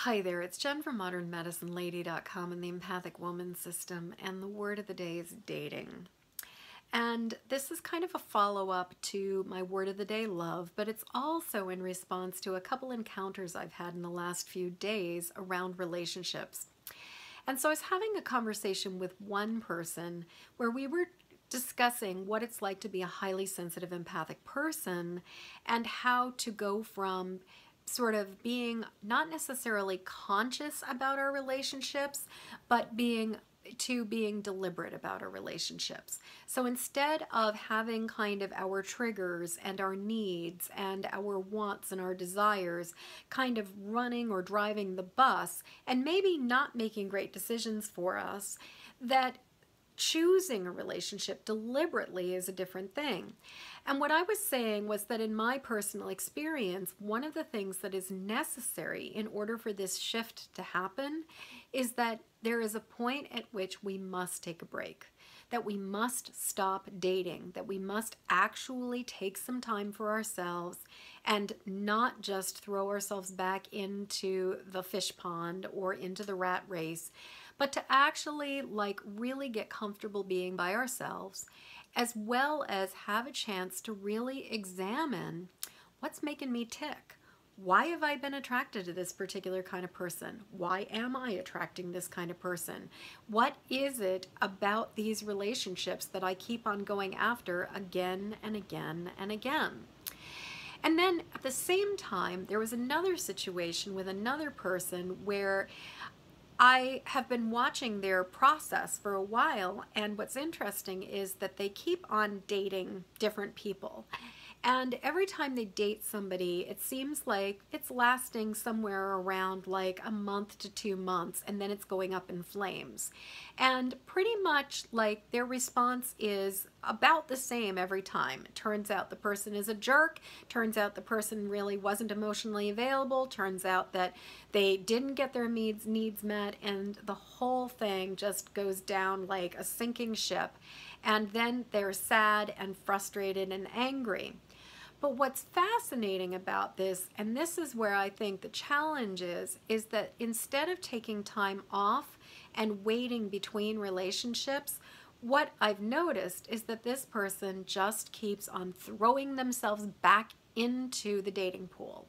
Hi there, it's Jen from modernmedicinelady.com and the Empathic Woman System, and the word of the day is dating. And this is kind of a follow-up to my word of the day, love, but it's also in response to a couple encounters I've had in the last few days around relationships. And so I was having a conversation with one person where we were discussing what it's like to be a highly sensitive empathic person and how to go from sort of being not necessarily conscious about our relationships, but being deliberate about our relationships. So instead of having kind of our triggers and our needs and our wants and our desires kind of running or driving the bus and maybe not making great decisions for us, that choosing a relationship deliberately is a different thing. And what I was saying was that in my personal experience, one of the things that is necessary in order for this shift to happen is that there is a point at which we must take a break, that we must stop dating, that we must actually take some time for ourselves and not just throw ourselves back into the fish pond or into the rat race, but to actually really get comfortable being by ourselves, as well as have a chance to really examine what's making me tick. Why have I been attracted to this particular kind of person? Why am I attracting this kind of person? What is it about these relationships that I keep on going after again and again and again? And then at the same time, there was another situation with another person where I have been watching their process for a while, and what's interesting is that they keep on dating different people. And every time they date somebody, it seems like it's lasting somewhere around like a month to 2 months, and then it's going up in flames. And pretty much like their response is about the same every time. It turns out the person is a jerk, turns out the person really wasn't emotionally available, turns out that they didn't get their needs met, and the whole thing just goes down like a sinking ship. And then they're sad and frustrated and angry. But what's fascinating about this, and this is where I think the challenge is that instead of taking time off and waiting between relationships, what I've noticed is that this person just keeps on throwing themselves back into the dating pool.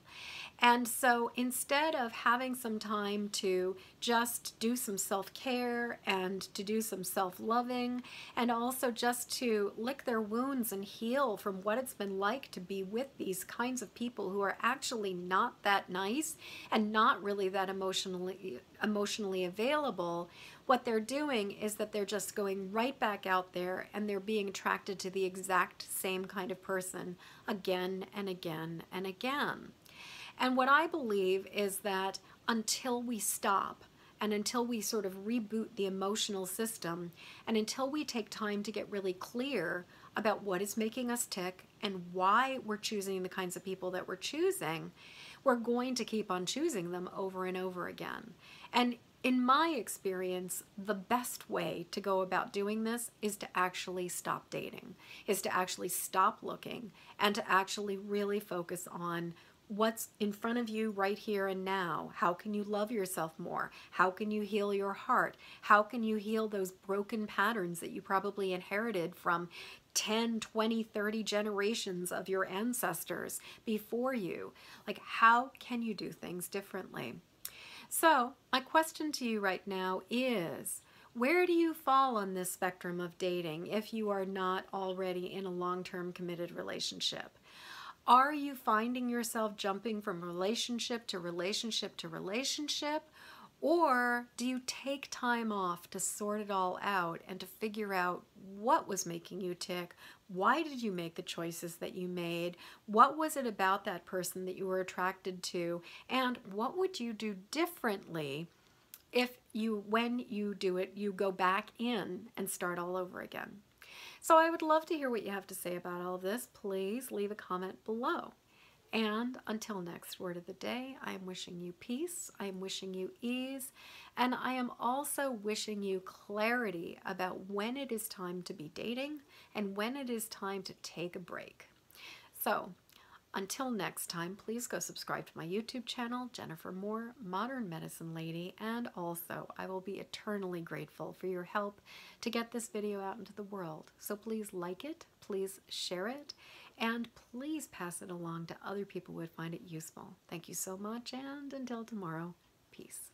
And so instead of having some time to just do some self-care and to do some self-loving and also just to lick their wounds and heal from what it's been like to be with these kinds of people who are actually not that nice and not really that emotionally available, what they're doing is that they're just going right back out there and they're being attracted to the exact same kind of person again and again and again. And what I believe is that until we stop and until we sort of reboot the emotional system and until we take time to get really clear about what is making us tick and why we're choosing the kinds of people that we're choosing, we're going to keep on choosing them over and over again. And in my experience, the best way to go about doing this is to actually stop dating, is to actually stop looking, and to actually really focus on what's in front of you right here and now. How can you love yourself more? How can you heal your heart? How can you heal those broken patterns that you probably inherited from 10, 20, 30 generations of your ancestors before you? Like, how can you do things differently? So my question to you right now is, where do you fall on this spectrum of dating if you are not already in a long-term committed relationship? Are you finding yourself jumping from relationship to relationship to relationship? Or do you take time off to sort it all out and to figure out what was making you tick? Why did you make the choices that you made? What was it about that person that you were attracted to? And what would you do differently if when you do it, you go back in and start all over again? So I would love to hear what you have to say about all of this. Please leave a comment below. And until next word of the day, I am wishing you peace, I am wishing you ease, and I am also wishing you clarity about when it is time to be dating and when it is time to take a break. So Until next time, please go subscribe to my YouTube channel, Jennifer Moore, Modern Medicine Lady, and also I will be eternally grateful for your help to get this video out into the world. So please like it, please share it, and please pass it along to other people who would find it useful. Thank you so much, and until tomorrow, peace.